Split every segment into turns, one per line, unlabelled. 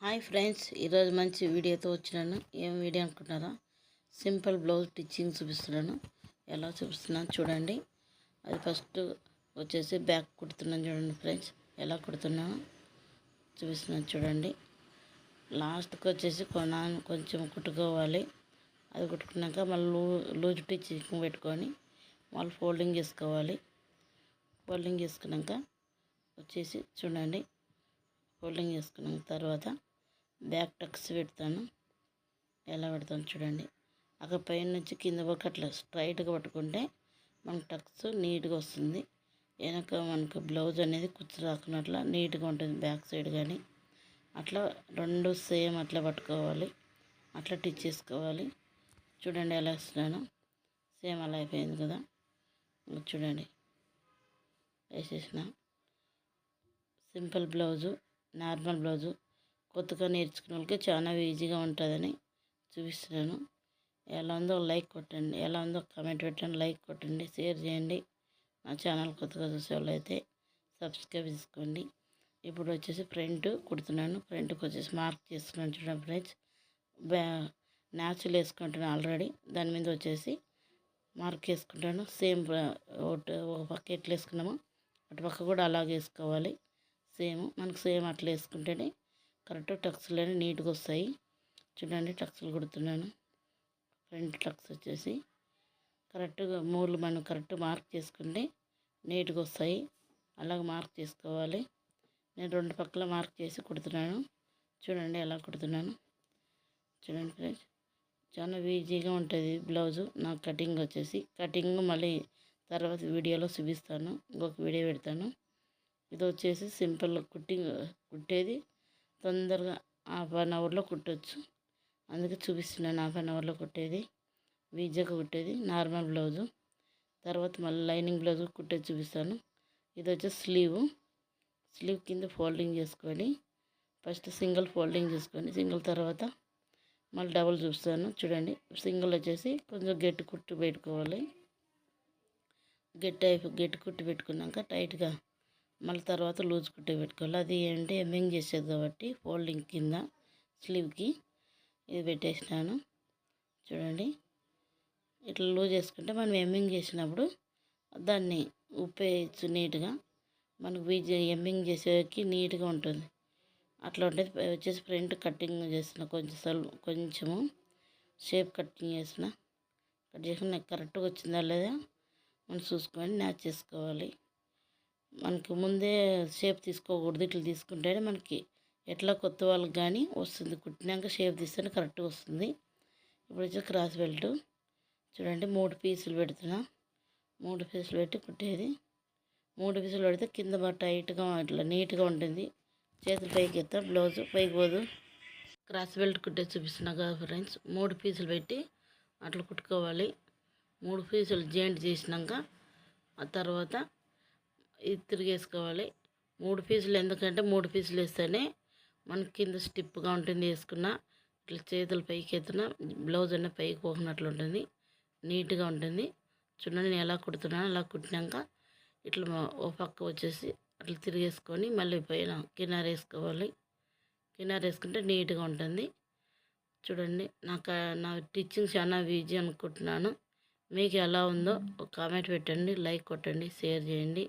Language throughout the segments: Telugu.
హాయ్ ఫ్రెండ్స్, ఈరోజు మంచి వీడియోతో వచ్చినాను. ఏం వీడియో అనుకుంటున్నారా? సింపుల్ బ్లౌజ్ స్టిచ్చింగ్ చూపిస్తున్నాను. ఎలా చూపిస్తున్నాను చూడండి. అది ఫస్ట్ వచ్చేసి బ్యాక్ కుడుతున్నాను చూడండి ఫ్రెండ్స్. ఎలా కుడుతున్నాను చూపిస్తున్నాను చూడండి. లాస్ట్కి వచ్చేసి కొంచెం కుట్టుకోవాలి. అది కుట్టుకున్నాక మళ్ళీ లూజ్ స్టిచ్చింగ్ పెట్టుకొని మళ్ళీ ఫోల్డింగ్ చేసుకోవాలి. ఫోల్డింగ్ చేసుకున్నాక వచ్చేసి చూడండి, ఫోల్డింగ్ చేసుకున్న తర్వాత బ్యాక్ టక్స్ పెడతాను. ఎలా పెడతాను చూడండి. అక్కడ పైన నుంచి కింద వరకు అట్లా స్ట్రైట్గా పట్టుకుంటే మనకు టక్స్ నీట్గా వస్తుంది. వెనక మనకు బ్లౌజ్ అనేది కుచ్చు రాకున్నట్లా నీట్గా ఉంటుంది బ్యాక్ సైడ్. కానీ అట్లా రెండు సేమ్ అట్లా పట్టుకోవాలి, అట్లా టిచ్ చేసుకోవాలి. చూడండి ఎలా వేస్తున్నాను. సేమ్ అలా అయిపోయింది కదా. చూడండి వేసేసిన. సింపుల్ బ్లౌజు, నార్మల్ బ్లౌజు కొత్తగా నేర్చుకునే వాళ్ళకి చాలా ఈజీగా ఉంటుందని చూపిస్తున్నాను. ఎలా ఉందో లైక్ కొట్టండి, ఎలా ఉందో కామెంట్ పెట్టండి, లైక్ కొట్టండి, షేర్ చేయండి. నా ఛానల్ కొత్తగా చూసే వాళ్ళు అయితే సబ్స్క్రైబ్ చేసుకోండి. ఇప్పుడు వచ్చేసి ఫ్రంట్ కుడుతున్నాను. ఫ్రంట్కి వచ్చేసి మార్క్ చేస్తున్నాను చూడండి ఫ్రెండ్స్. న్యాచురల్ వేసుకుంటాను ఆల్రెడీ. దాని మీద వచ్చేసి మార్క్ వేసుకుంటాను. సేమ్ ఒక పక్క ఎట్లా వేసుకున్నామో అటు పక్క కూడా అలాగే వేసుకోవాలి. సేమ్ మనకు సేమ్ అట్లా వేసుకుంటేనే కరెక్ట్ టక్స్లు నీట్గా వస్తాయి. చూడండి టక్స్లు కుడుతున్నాను. ఫ్రంట్ టక్స్ వచ్చేసి కరెక్ట్గా మూలు మనం కరెక్ట్ మార్క్ చేసుకుంటే నీట్గా వస్తాయి. అలాగ మార్క్ చేసుకోవాలి. నేను రెండు పక్కల మార్క్ చేసి కుడుతున్నాను. చూడండి ఎలా కుడుతున్నాను చూడండి ఫ్రెండ్స్. చాలా ఈజీగా ఉంటుంది బ్లౌజు. నా కటింగ్ వచ్చేసి మళ్ళీ తర్వాత వీడియోలో చూపిస్తాను. ఇంకొక వీడియో పెడతాను. ఇది వచ్చేసి సింపుల్ కుట్టేది తొందరగా 1/2 అవర్లో కుట్టవచ్చు. అందుకే చూపిస్తున్నాను 1/2 అవర్లో కుట్టేది, ఈజీగా కుట్టేది నార్మల్ బ్లౌజు. తర్వాత మళ్ళీ లైనింగ్ బ్లౌజ్ కుట్టేది చూపిస్తాను. ఇది వచ్చేసి స్లీవ్ కింద ఫోల్డింగ్ చేసుకొని ఫస్ట్ సింగిల్ ఫోల్డింగ్ చేసుకొని సింగిల్ తర్వాత మళ్ళీ డబుల్ చూపిస్తాను చూడండి. సింగిల్ వచ్చేసి కొంచెం గట్టి కుట్టు పెట్టుకోవాలి. గట్టి కుట్టు పెట్టుకున్నాక టైట్గా మళ్ళీ తర్వాత లూజ్ కుట్టే పెట్టుకోవాలి. అది ఏంటి ఎమ్మింగ్ చేసేది కాబట్టి ఫోల్డింగ్ కింద స్లీవ్కి ఇది పెట్టేసినాను చూడండి. ఇట్లా లూజ్ చేసుకుంటే మనం ఎమ్మింగ్ చేసినప్పుడు దాన్ని ఉప్పేయచ్చు నీట్గా. మనకు ఎమ్మింగ్ చేసేకి నీట్గా ఉంటుంది. అట్లా ఉంటుంది. వచ్చేసి ఫ్రంట్ కటింగ్ చేసిన కొంచెము షేప్ కటింగ్ చేసిన నాకు కరెక్ట్గా వచ్చిందా లేదా మనం చూసుకొని మ్యాచ్ చేసుకోవాలి. మనకి ముందే షేప్ తీసుకోకూడదు. ఇట్లా తీసుకుంటేనే మనకి ఎట్లా కొత్త వాళ్ళకి కానీ వస్తుంది. కుట్టినాక షేప్ తీస్తేనే కరెక్ట్గా వస్తుంది. ఇప్పుడు వచ్చి క్రాస్ బెల్ట్ చూడండి. 3 పీసులు పెడుతున్నా. 3 పీసులు పెట్టి కుట్టేది. 3 పీసులు పెడితే కింద బాగా టైట్గా ఇట్లా నీట్గా ఉంటుంది. చేతులు పైకి ఎత్తా బ్లౌజ్ పైకి పోదు. క్రాస్ బెల్ట్ కుట్టే చూపిస్తున్నా కదా ఫ్రెండ్స్. 3 పీసులు పెట్టి అట్లా కుట్టుకోవాలి. 3 పీసులు జాయింట్ చేసినాక ఆ తర్వాత ఇది తిరిగేసుకోవాలి. 3 పీసులు ఎందుకంటే 3 పీసులు వేస్తేనే మనకి కింద స్టిప్గా ఉంటుంది. వేసుకున్న ఇట్లా చేతులు పైకి ఎత్తున బ్లౌజ్ అన్న పైకి పోకున్నట్లు ఉంటుంది, నీట్గా ఉంటుంది. చూడండి నేను ఎలా కుడుతున్నాను. అలా కుట్టినాక ఇట్లా ఓ పక్క వచ్చేసి అట్లా తిరిగేసుకొని మళ్ళీ పైన కినార వేసుకోవాలి. కినార వేసుకుంటే నీట్గా ఉంటుంది. చూడండి నా స్టిచ్చింగ్ చాలా ఈజీ అనుకుంటున్నాను. మీకు ఎలా ఉందో ఒక కామెంట్ పెట్టండి, లైక్ కొట్టండి, షేర్ చేయండి.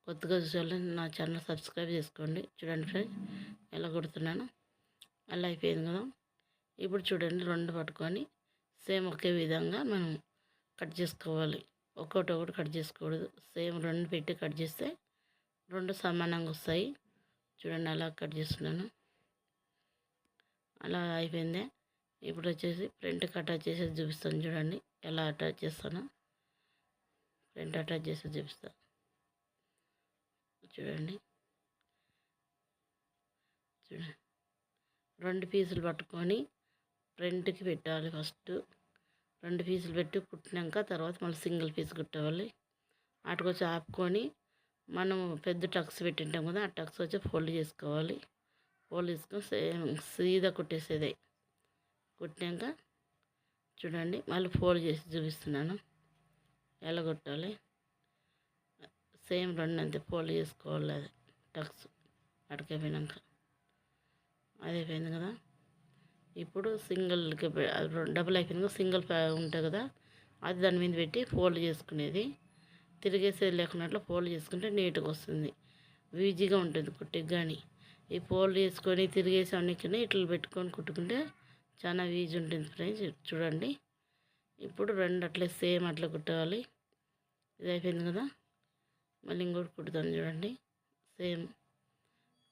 కొత్తగా చూసేవాళ్ళు నా ఛానల్ సబ్స్క్రైబ్ చేసుకోండి. చూడండి ఫ్రెండ్స్ ఎలా కుడుతున్నాను. అలా అయిపోయింది కదా. ఇప్పుడు చూడండి రెండు పట్టుకొని సేమ్ ఒకే విధంగా మనం కట్ చేసుకోవాలి. ఒకటి కట్ చేసుకోకూడదు. సేమ్ రెండు పెట్టి కట్ చేస్తే రెండు సమానంగా వస్తాయి. చూడండి అలా కట్ చేస్తున్నాను. అలా అయిపోయిందే. ఇప్పుడు వచ్చేసి ఫ్రంట్కి అటాచ్ చేసేది చూపిస్తాను. చూడండి ఎలా అటాచ్ చేస్తానో. ఫ్రంట్ అటాచ్ చేసేది చూపిస్తాను చూడండి. 2 పీసులు పట్టుకొని ఫ్రంట్కి పెట్టాలి. ఫస్ట్ 2 పీసులు పెట్టి కుట్టినాక తర్వాత మళ్ళీ సింగిల్ పీస్ కుట్టవాలి. వాటికొచ్చి ఆపుకొని మనం పెద్ద టక్స్ పెట్టింటాం కదా, ఆ టక్స్ వచ్చి ఫోల్డ్ చేసుకోవాలి. ఫోల్డ్ చేసుకొని సేమ్ సీదా కుట్టేసేదే. కుట్టినాక చూడండి మళ్ళీ ఫోల్డ్ చేసి చూపిస్తున్నాను ఎలా కుట్టాలి. సేమ్ రెండు అంతే ఫోల్డ్ చేసుకోవాలి. అది టక్స్ అటుకైపోయినాక అది అయిపోయింది కదా. ఇప్పుడు సింగిల్కి డబుల్ అయిపోయింది కదా, సింగిల్ ఉంటుంది కదా, అది దాని మీద పెట్టి ఫోల్డ్ చేసుకునేది. తిరిగేసేది లేకున్నట్లు ఫోల్డ్ చేసుకుంటే నీట్గా వస్తుంది, ఈజీగా ఉంటుంది కుట్టేకి. కానీ ఈ ఫోల్డ్ చేసుకొని తిరిగేసి అన్నిటిని ఇట్లా పెట్టుకొని కుట్టుకుంటే చాలా ఈజీ ఉంటుంది ఫ్రెండ్స్. చూడండి, ఇప్పుడు రెండు అట్లే సేమ్ అట్లా కుట్టాలి. ఇది అయిపోయింది కదా, మళ్ళీ ఇంకోటి కుట్టుతాను చూడండి. సేమ్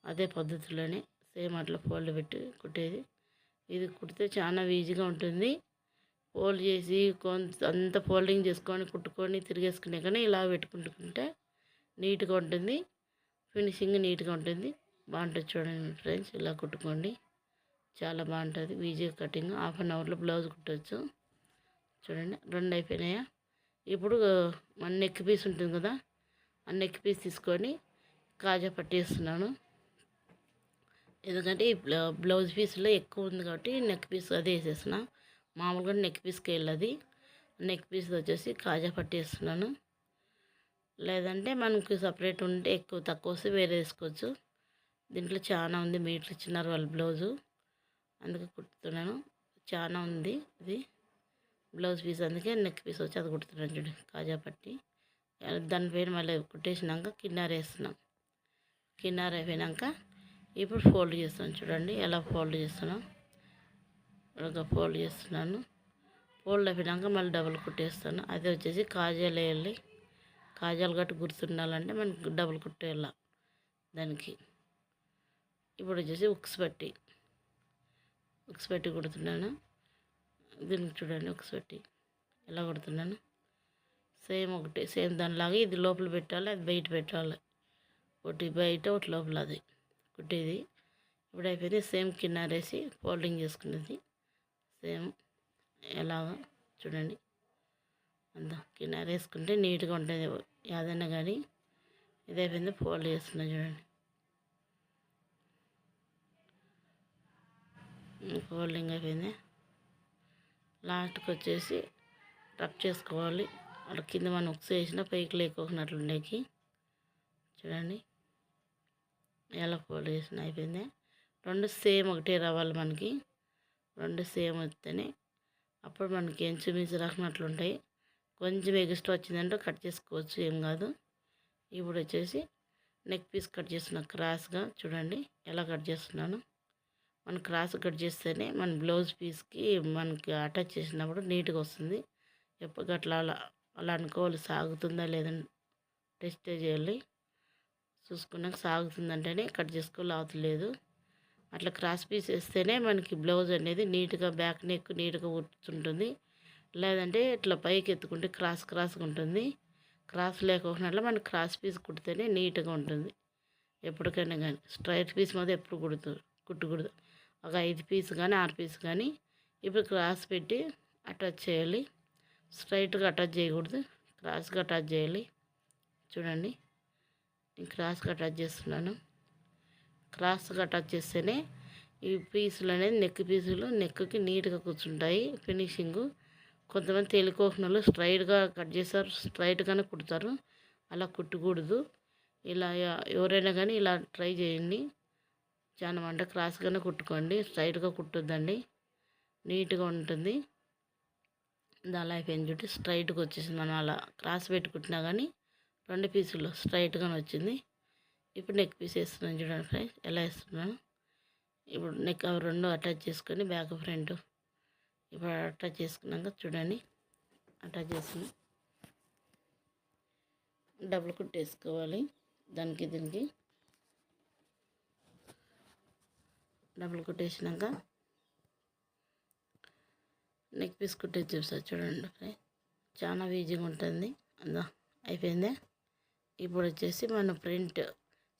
అదే పద్ధతిలోనే సేమ్ అట్లా ఫోల్డ్ పెట్టి కుట్టేది. ఇది కుడితే చాలా ఈజీగా ఉంటుంది. ఫోల్డ్ చేసి అంత ఫోల్డింగ్ చేసుకొని కుట్టుకొని తిరిగేసుకునే కానీ ఇలా పెట్టుకుంటుంటే నీట్గా ఉంటుంది, ఫినిషింగ్ నీట్గా ఉంటుంది, బాగుంటుంది. చూడండి ఫ్రెండ్స్, ఇలా కుట్టుకోండి, చాలా బాగుంటుంది. ఈజీగా కటింగ్ 1/2 అవర్లో బ్లౌజ్ కుట్టవచ్చు. చూడండి, రెండు అయిపోయినాయా. ఇప్పుడు మన నెక్ పీస్ ఉంటుంది కదా, ఆ నెక్ పీస్ తీసుకొని కాజా పట్టేస్తున్నాను. ఎందుకంటే ఈ బ్లౌజ్ పీస్లో ఎక్కువ ఉంది కాబట్టి నెక్ పీస్ అదే వేసేసిన. మామూలుగా నెక్ పీస్కి వెళ్ళదు, నెక్ పీస్ వచ్చేసి కాజా పట్టేస్తున్నాను. లేదంటే మనకు సపరేట్ ఉంటే ఎక్కువ తక్కువ వస్తే వేరే వేసుకోవచ్చు. దీంట్లో చాలా ఉంది, మీటర్ ఇచ్చినారు వాళ్ళ బ్లౌజు, అందుకే కుట్టుతున్నాను. చాలా ఉంది ఇది బ్లౌజ్ పీస్, అందుకే నెక్ పీస్ వచ్చి అది కుడుతున్నాను. చూడండి, కాజా పట్టి దానిపైన మళ్ళీ కుట్టేసినాక కిన్నార వేస్తున్నాం. కిన్నార అయిపోయినాక ఇప్పుడు ఫోల్డ్ చేస్తాను. చూడండి ఎలా ఫోల్డ్ చేస్తున్నాను, ఇలాగ ఫోల్డ్ చేస్తున్నాను. ఫోల్డ్ అయిపోయినాక మళ్ళీ డబుల్ కుట్టేస్తాను. అది వచ్చేసి కాజాలు వేయాలి, కాజాలు గట్టి గుర్తుండాలంటే మనకి డబుల్ కుట్టేయాల దానికి. ఇప్పుడు వచ్చేసి ఉక్స్ పెట్టి కుడుతున్నాను. దీనికి చూడండి, ఉక్స్ పెట్టి ఎలా కుడుతున్నాను. సేమ్ ఒకటి సేమ్ దానిలాగా ఇది లోపల పెట్టాలి, అది బయట పెట్టాలి. ఒకటి బయట ఒకటి లోపల అది కుట్టేది. ఇప్పుడు అయిపోయింది. సేమ్ కిన్నారేసి ఫోల్డింగ్ చేసుకునేది సేమ్ ఎలాగా చూడండి. అంతా కిన్నార వేసుకుంటే నీట్గా ఉంటుంది ఏదైనా కానీ. ఇది అయిపోయింది, ఫోల్డ్ చేస్తున్నా చూడండి. ఫోల్డింగ్ అయిపోయింది. లాస్ట్కి వచ్చేసి రబ్ చేసుకోవాలి. అక్కడ కింద మనం ఉక్స్ వేసినా పైకి లేకోకున్నట్లు ఉండేకి. చూడండి ఎలా ఫోల్డ్ చేసిన అయిపోయింది. రెండు సేమ్ ఒకటే రావాలి మనకి, రెండు సేమ్ వస్తేనే అప్పుడు మనకి ఎంచుమించు రాకున్నట్లు ఉంటాయి. కొంచెం ఎక్స్ట్రా వచ్చిందంటే కట్ చేసుకోవచ్చు, ఏం కాదు. ఇప్పుడు వచ్చేసి నెక్ పీస్ కట్ చేస్తున్నా క్రాస్గా. చూడండి ఎలా కట్ చేస్తున్నాను. మనం క్రాస్ కట్ చేస్తేనే మన బ్లౌజ్ పీస్కి మనకి అటాచ్ చేసినప్పుడు నీట్గా వస్తుంది. ఎప్పుడు అట్లా అలా అనుకోవాలి, సాగుతుందా లేదని టెస్ట్ చేయాలి. చూసుకున్నాక సాగుతుందంటేనే కట్ చేసుకోవాలి, అవుతలేదు. అట్లా క్రాస్ పీస్ వేస్తేనే మనకి బ్లౌజ్ అనేది నీట్గా బ్యాక్ నెక్ నీట్గా కూర్చుంటుంది. లేదంటే ఇట్లా పైకి ఎత్తుకుంటే క్రాస్గా ఉంటుంది. క్రాస్ లేకుండా మనకి క్రాస్ పీస్ కుడితేనే నీట్గా ఉంటుంది. ఎప్పటికైనా కానీ స్ట్రైట్ పీస్ మీద ఎప్పుడు కుట్టకూడదు. ఒక 5 పీస్ కానీ 6 పీస్ కానీ ఇప్పుడు క్రాస్ పెట్టి అటాచ్ చేయాలి. స్ట్రైట్గా అటాచ్ చేయకూడదు, క్రాస్గా అటాచ్ చేయాలి. చూడండి, నేను క్రాస్గా అటాచ్ చేస్తున్నాను. క్రాస్గా అటాచ్ చేస్తేనే ఈ పీసులు అనేది నెక్ పీసులు నెక్కి నీట్గా కూర్చుంటాయి, ఫినిషింగు. కొంతమంది తెలియకోకుండా స్ట్రైట్గా కట్ చేస్తారు, స్ట్రైట్గానే కుడతారు. అలా కుట్టకూడదు. ఇలా ఎవరైనా కానీ ఇలా ట్రై చేయండి. చాలా అంటే క్రాస్గానే కుట్టుకోండి, స్ట్రైట్గా కుట్టొద్దండి, నీట్గా ఉంటుంది. అలా అయిపోయింది చూడండి, స్ట్రైట్గా వచ్చేసింది. మనం అలా క్రాస్ పెట్టుకుంటున్నా కానీ 2 పీసులు స్ట్రైట్గానే వచ్చింది. ఇప్పుడు నెక్ పీస్ వేస్తున్నాను చూడండి ఫ్రెండ్స్, ఎలా వేస్తున్నాను. ఇప్పుడు నెక్ రెండు అటాచ్ చేసుకొని బ్యాక్ ఫ్రంట్ ఇప్పుడు అటాచ్ చేసుకున్నాక చూడండి, అటాచ్ చేసుకుని డబుల్ కుట్ వేసుకోవాలి. దానికి దీనికి డబుల్ కుట్టేసినాక నెక్ పీస్ కుట్టే చూస్తారు చూడండి ఫ్రెండ్స్, చాలా ఈజీగా ఉంటుంది. అందా అయిపోయిందే. ఇప్పుడు వచ్చేసి మనం ప్రింట్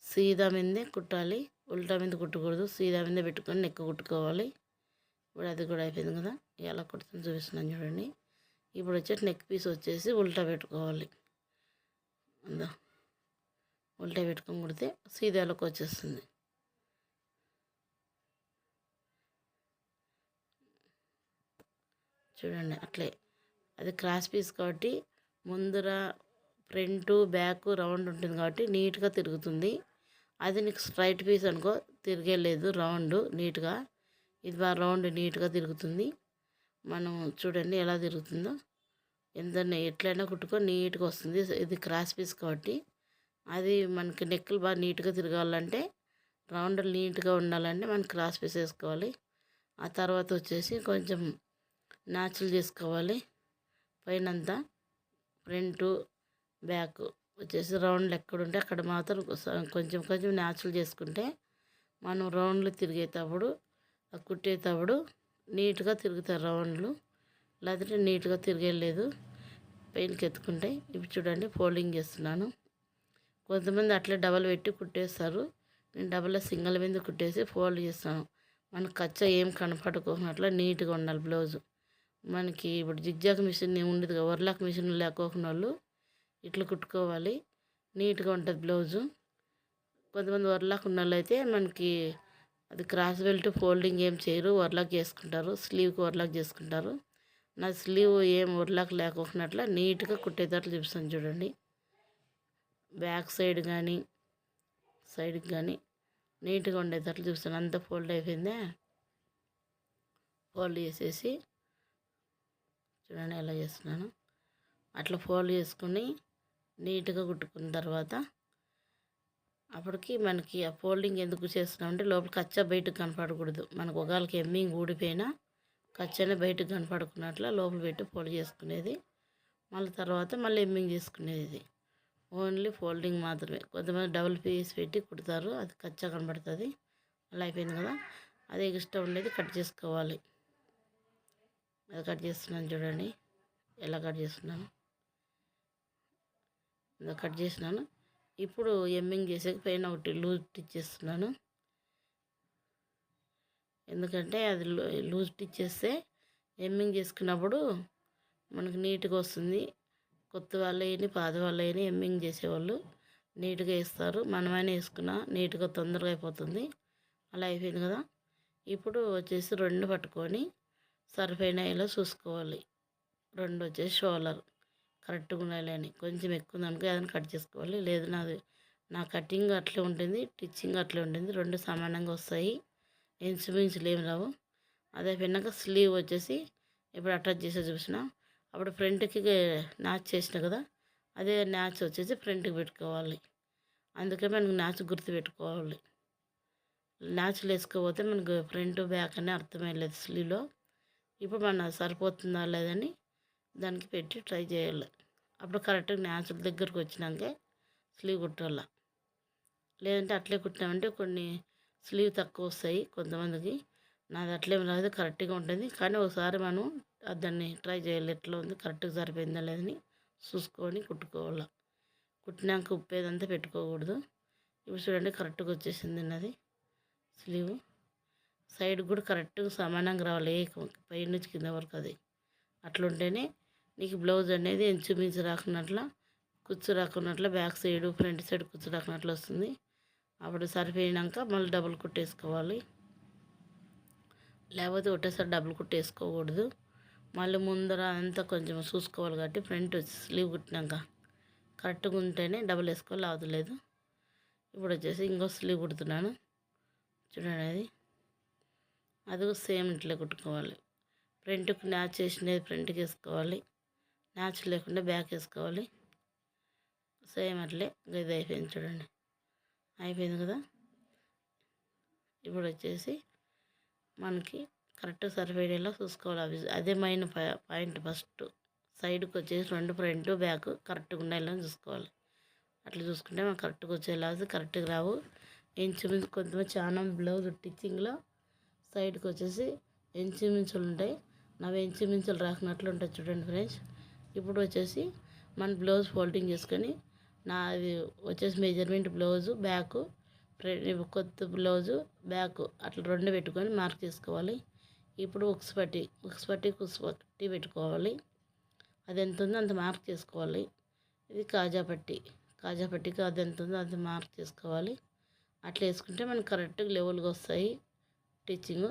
సీదా మీదే కుట్టాలి, ఉల్టా మీద కుట్టకూడదు. సీదా మీదే పెట్టుకొని నెక్ కుట్టుకోవాలి. ఇప్పుడు అది కూడా అయిపోయింది కదా, ఎలా కుడుతుందో చూపిస్తున్నాను చూడండి. ఇప్పుడు వచ్చేసి నెక్ పీస్ వచ్చేసి ఉల్టా పెట్టుకోవాలి. అందా ఉల్టా పెట్టుకొని కుడితే సీదాలోకి వచ్చేస్తుంది. చూడండి అట్లే, అది క్రాస్ పీస్ కాబట్టి ముందర ఫ్రంట్ బ్యాక్ రౌండ్ ఉంటుంది కాబట్టి నీట్గా తిరుగుతుంది. అది నీకు స్ట్రైట్ పీస్ అనుకో తిరిగేలేదు రౌండ్ నీట్గా. ఇది బాగా రౌండ్ నీట్గా తిరుగుతుంది. మనం చూడండి ఎలా తిరుగుతుందో. ఎట్లయినా కుట్టుకో నీట్గా వస్తుంది. ఇది క్రాస్ పీస్ కాబట్టి అది మనకి నెక్కులు బాగా నీట్గా తిరగాలంటే రౌండ్ నీట్గా ఉండాలంటే మనం క్రాస్ పీస్ వేసుకోవాలి. ఆ తర్వాత వచ్చేసి కొంచెం నాచులు చేసుకోవాలి. పైనంతా ఫ్రంట్ బ్యాక్ వచ్చేసి రౌండ్లు ఎక్కడుంటే అక్కడ మాత్రం కొంచెం కొంచెం నాచులు చేసుకుంటే మనం రౌండ్లు తిరిగేటప్పుడు కుట్టేటప్పుడు నీట్గా తిరుగుతారు రౌండ్లు. లేదంటే నీట్గా తిరిగేలేదు పైనకి ఎత్తుకుంటే. ఇప్పుడు చూడండి ఫోల్డింగ్ చేస్తున్నాను. కొంతమంది అట్లే డబల్ పెట్టి కుట్టేస్తారు. నేను డబల్ సింగిల్ మీద కుట్టేసి ఫోల్డ్ చేస్తాను. మనకు కచ్చా ఏం కనపడుకోకున్నట్ల నీట్గా ఉండాలి బ్లౌజు. మనకి ఇప్పుడు జిగ్జాగ్ మిషన్ ఉండదు కదా, వర్లాక్ మిషన్ లేకోకుండా వాళ్ళు ఇట్లా కుట్టుకోవాలి. నీట్గా ఉంటుంది బ్లౌజు. కొంతమంది వర్లాక్ ఉన్న వాళ్ళు అయితే మనకి అది క్రాస్ బెల్ట్ ఫోల్డింగ్ ఏం చేయరు, వర్లాక్ చేసుకుంటారు. స్లీవ్కి వర్లాక్ చేసుకుంటారు. నా స్లీవ్ ఏం వర్లాక్ లేకోకున్నట్ల నీట్గా కుట్టేటట్లు చూపిస్తాను చూడండి. బ్యాక్ సైడ్ కానీ సైడ్కి కానీ నీట్గా ఉండేటట్లు చూపిస్తాను. అంతా ఫోల్డ్ అయిపోయిందే. ఫోల్డ్ చేసేసి చూడండి ఎలా చేస్తున్నాను. అట్లా ఫోల్డ్ చేసుకుని నీట్గా కుట్టుకున్న తర్వాత అప్పటికి మనకి ఆ ఫోల్డింగ్ ఎందుకు చేస్తున్నామంటే లోపల కచ్చా బయటకు కనపడకూడదు. మనకు ఒకవేళకి ఎమ్మింగ్ ఊడిపోయినా కచ్చనే బయటకు కనపడుకున్నట్ల లోపల పెట్టి ఫోల్డ్ చేసుకునేది. మళ్ళీ తర్వాత మళ్ళీ ఎమ్మింగ్ చేసుకునేది. ఇది ఓన్లీ ఫోల్డింగ్ మాత్రమే. కొంతమంది డబుల్ పీస్ పెట్టి కుడతారు, అది కచ్చా కనబడుతుంది. అలా అయిపోయింది కదా. అదే ఇష్టం ఉండేది కట్ చేసుకోవాలి. అది కట్ చేస్తున్నాను చూడండి ఎలా కట్ చేస్తున్నాను. ఇలా కట్ చేసినాను. ఇప్పుడు ఎమ్మింగ్ చేసే పైన ఒకటి లూజ్ స్టిచ్ చేస్తున్నాను. ఎందుకంటే అది లూజ్ స్టిచ్ చేస్తే ఎమ్మింగ్ చేసుకున్నప్పుడు మనకు నీట్గా వస్తుంది. కొత్త వాళ్ళని పాత వాళ్ళని ఎమ్మింగ్ చేసేవాళ్ళు నీట్గా వేస్తారు. మనమైనా వేసుకున్నా నీట్గా తొందరగా అయిపోతుంది. అలా అయిపోయింది కదా. ఇప్పుడు వచ్చేసి రెండు పట్టుకొని సరిపోయిన ఇలా చూసుకోవాలి. రెండు వచ్చేసి షోల్డర్ కరెక్ట్గా ఉండాలని. కొంచెం ఎక్కువ ఉందనుకో ఏదైనా కట్ చేసుకోవాలి. లేదు నా కటింగ్ అట్లే ఉంటుంది, స్టిచ్చింగ్ అట్లే ఉంటుంది. రెండు సమానంగా వస్తాయి, ఇంచుమించులు ఏమి రావు. అదే విన్నాక స్లీవ్ వచ్చేసి ఇప్పుడు అటాచ్ చేసే చూసిన అప్పుడు ఫ్రంట్కి మ్యాచ్ చేసిన కదా, అదే మ్యాచ్ వచ్చేసి ఫ్రంట్కి పెట్టుకోవాలి. అందుకే మనకు మ్యాచ్ గుర్తు పెట్టుకోవాలి. మ్యాచ్లు వేసుకోకపోతే మనకు ఫ్రంట్ బ్యాక్ అని అర్థమయ్యలేదు స్లీవ్లో. ఇప్పుడు మన సరిపోతుందా లేదని దానికి పెట్టి ట్రై చేయాలి. అప్పుడు కరెక్ట్గా మ్యాచ్ల దగ్గరకు వచ్చినాకే స్లీవ్ కుట్టాల. లేదంటే అట్లే కుట్టినామంటే కొన్ని స్లీవ్ తక్కువ వస్తాయి కొంతమందికి. నాది అట్లేం రాదు, కరెక్ట్గా ఉంటుంది. కానీ ఒకసారి మనం దాన్ని ట్రై చేయాలి, ఎట్లా ఉంది కరెక్ట్గా సరిపోయిందా లేదని చూసుకొని కుట్టుకోవాలి. కుట్టినాక ఉప్పేదంతా పెట్టుకోకూడదు. ఇప్పుడు చూడండి కరెక్ట్గా వచ్చేసింది నాది స్లీవ్. సైడ్ కూడా కరెక్ట్గా సమానంగా రావాలి, పై నుంచి కింద వరకు. అది అట్లుంటేనే నీకు బ్లౌజ్ అనేది ఇంచుమించు రాకున్నట్ల కుచ్చు రాకున్నట్ల బ్యాక్ సైడ్ ఫ్రంట్ సైడ్ కుచ్చు రాకున్నట్లు వస్తుంది. అప్పుడు సరిపోయినాక మళ్ళీ డబుల్ కుట్టేసుకోవాలి. లేకపోతే ఒకటేసారి డబుల్ కుట్టేసుకోకూడదు. మళ్ళీ ముందర అంతా కొంచెం చూసుకోవాలి. కాబట్టి ఫ్రంట్ స్లీవ్ కుట్టినాక కరెక్ట్గా ఉంటేనే డబుల్ వేసుకోవాలి, అవతలేదు. ఇప్పుడు వచ్చేసి ఇంకో స్లీవ్ కుడుతున్నాను చూడండి. అది సేమ్ ఇట్లా కుట్టుకోవాలి. ఫ్రంట్కి మ్యాచ్ చేసినది ఫ్రంట్కి వేసుకోవాలి, మ్యాచ్ లేకుండా బ్యాక్ వేసుకోవాలి. సేమ్ అట్లే ఇది అయిపోయింది చూడండి, అయిపోయింది కదా. ఇప్పుడు వచ్చేసి మనకి కరెక్ట్ సరిపోయేలా చూసుకోవాలి. అదే మెయిన్ పాయింట్. ఫస్ట్ సైడ్కి వచ్చేసి రెండు ఫ్రంట్ బ్యాక్ కరెక్ట్గా ఉండేలా చూసుకోవాలి. అట్లా చూసుకుంటే మనకు కరెక్ట్గా వచ్చేలా కరెక్ట్గా రావు. ఇంచుమించు కొంతమంది చాలా బ్లౌజ్ స్టిచ్చింగ్లో సైడ్కి వచ్చేసి ఇంచుమించులు ఉంటాయి. నవి ఇంచుమించులు రాకున్నట్లు ఉంటాయి చూడండి ఫ్రెండ్స్. ఇప్పుడు వచ్చేసి మన బ్లౌజ్ ఫోల్డింగ్ చేసుకొని నాది వచ్చేసి మెజర్మెంట్ బ్లౌజు బ్యాక్ కొత్త బ్లౌజు బ్యాక్ అట్లా రెండు పెట్టుకొని మార్క్ చేసుకోవాలి. ఇప్పుడు ఉక్స్ పట్టి పెట్టుకోవాలి. అది ఎంత ఉందో అంత మార్క్ చేసుకోవాలి. ఇది కాజా పట్టికి అది ఎంత ఉందో అంత మార్క్ చేసుకోవాలి. అట్లా వేసుకుంటే మనకు కరెక్ట్గా లెవెల్గా వస్తాయి స్టిచ్చింగ్.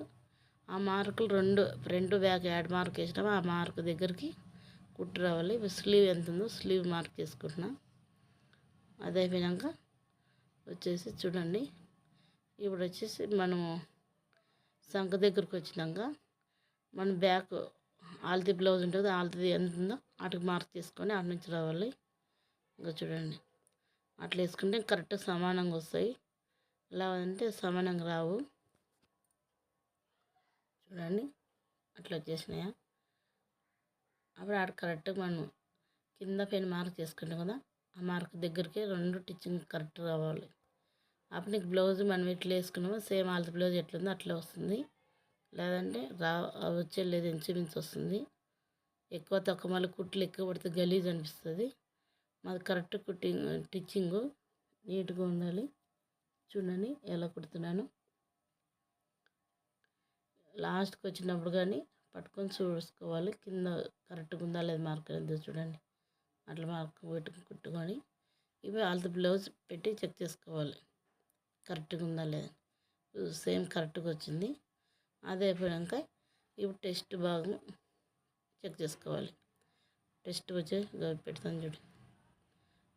ఆ మార్కులు రెండు ఫ్రంట్ బ్యాక్ యాడ్ మార్క్ వేసినామో ఆ మార్క్ దగ్గరికి కుట్టు రావాలి. స్లీవ్ ఎంత ఉందో స్లీవ్ మార్క్ చేసుకుంటున్నా. అది అయిపోయాక వచ్చేసి చూడండి. ఇప్పుడు వచ్చేసి మనము సంఖ దగ్గరకు వచ్చినాక మన బ్యాక్ ఆల్తీ బ్లౌజ్ ఉంటుంది, ఆల్తీ ఎంత ఉందో అటుకు మార్క్ చేసుకొని అటు నుంచి రావాలి. ఇంకా చూడండి, అట్లా వేసుకుంటే కరెక్ట్ సమానంగా వస్తాయి. ఇలా అంటే సమానంగా రావు. చూడండి అట్లా వచ్చేసినాయా. అప్పుడు ఆడ కరెక్ట్గా మనం కింద పెన్ మార్క్ చేసుకుంటాం కదా, ఆ మార్క్ దగ్గరికి 2 టిచ్చింగ్ కరెక్ట్ రావాలి. అప్పుడు నీకు బ్లౌజ్ మనం ఎట్లా వేసుకున్నామో సేమ్ ఆల్తీ బ్లౌజ్ ఎట్లుందో అట్లా వస్తుంది. లేదంటే వచ్చేలేదు, ఇంచుమించు వస్తుంది. ఎక్కువ తక్కువ మళ్ళీ కుట్లు ఎక్కువ పడితే గలీజ్ అనిపిస్తుంది. మాది కరెక్ట్ టిచ్చింగు నీట్గా ఉండాలి. చూడండి ఎలా కుడుతున్నాను. లాస్ట్కి వచ్చినప్పుడు కానీ పట్టుకొని చూసుకోవాలి కింద కరెక్ట్గా ఉందా లేదా మార్క్ అనేది. చూడండి అట్లా మార్క్ పెట్టుకుని కుట్టుకొని ఇవి ఆల్తీ బ్లౌజ్ పెట్టి చెక్ చేసుకోవాలి కరెక్ట్గా ఉందా లేదా. సేమ్ కరెక్ట్గా వచ్చింది. అదే అయిపోయాక ఇప్పుడు టెస్ట్ భాగం చెక్ చేసుకోవాలి. టెస్ట్ వచ్చేసి పెడతాను చూడు.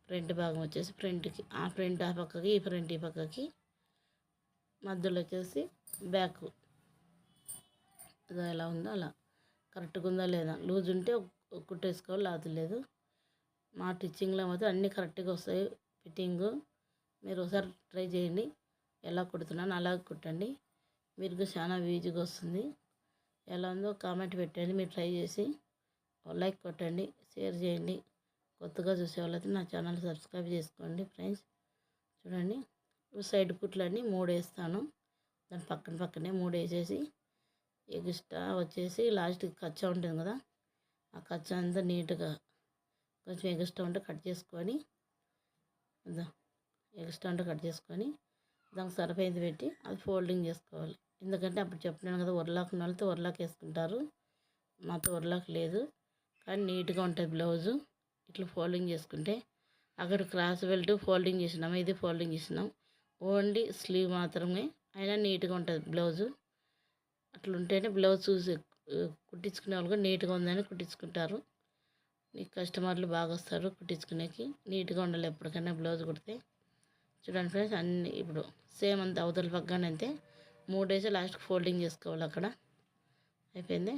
ఫ్రంట్ భాగం వచ్చేసి ఫ్రంట్కి ఆ ఫ్రంట్ ఆ పక్కకి ఈ ఫ్రంట్ ఈ పక్కకి మధ్యలో వచ్చేసి బ్యాక్ ఎలా ఉందో అలా కరెక్ట్గా ఉందా లేదా. లూజ్ ఉంటే కుట్టేసుకోవాలి, లేకపోతే లేదు. మా టిచ్చింగ్లో మాత్రం అన్నీ కరెక్ట్గా వస్తాయి ఫిట్టింగు. మీరు ఒకసారి ట్రై చేయండి. ఎలా కుడుతున్నాను అలాగే కుట్టండి, మీకు చాలా ఈజీగా వస్తుంది. ఎలా ఉందో కామెంట్ పెట్టండి. మీరు ట్రై చేసి లైక్ కొట్టండి, షేర్ చేయండి. కొత్తగా చూసే వాళ్ళైతే నా ఛానల్ సబ్స్క్రైబ్ చేసుకోండి ఫ్రెండ్స్. చూడండి సైడ్ కుట్లన్నీ 3 వేస్తాను. దాని పక్కనే 3 వేసేసి ఎక్స్ట్రా వచ్చేసి లాస్ట్కి కచ్చా ఉంటుంది కదా, ఆ కచ్చా అంతా నీట్గా కొంచెం ఎక్స్ట్రా ఉంటే కట్ చేసుకొని దానికి సరిపోయింది పెట్టి అది ఫోల్డింగ్ చేసుకోవాలి. ఎందుకంటే అప్పుడు చెప్పినాను కదా, ఒర్లాక్ ఉన్న వాళ్ళతో ఒర్లాక్ వేసుకుంటారు. మాతో ఒర్లాక్ లేదు కానీ నీట్గా ఉంటుంది బ్లౌజు. ఇట్లా ఫోల్డింగ్ చేసుకుంటే అక్కడ క్రాస్ బెల్ట్ ఫోల్డింగ్ చేసినాము, ఇది ఫోల్డింగ్ చేసినాం. ఓన్లీ స్లీవ్ మాత్రమే అయినా నీట్గా ఉంటుంది బ్లౌజు. అట్లా ఉంటేనే బ్లౌజ్ చూసి కుట్టించుకునే వాళ్ళు కూడా నీట్గా ఉందని కుట్టించుకుంటారు. నీకు కస్టమర్లు బాగా వస్తారు కుట్టించుకునేకి. నీట్గా ఉండాలి ఎప్పటికైనా బ్లౌజ్ కుడితే. చూడండి ఫ్రెండ్స్, అన్నీ ఇప్పుడు సేమ్ అంత అవతల పక్కన అంతే 3 వేసి లాస్ట్కి ఫోల్డింగ్ చేసుకోవాలి. అక్కడ అయిపోయింది.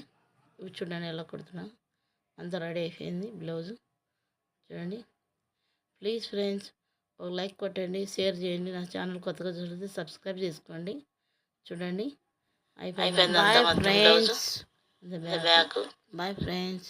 ఇవి చూడండి ఎలా కుడుతున్నా, అంతా రెడీ అయిపోయింది బ్లౌజు. చూడండి ప్లీజ్ ఫ్రెండ్స్ ఒక లైక్ కొట్టండి, షేర్ చేయండి. నా ఛానల్ కొత్తగా చూస్తే సబ్స్క్రైబ్ చేసుకోండి. చూడండి అయిపోయింది. Bye friends.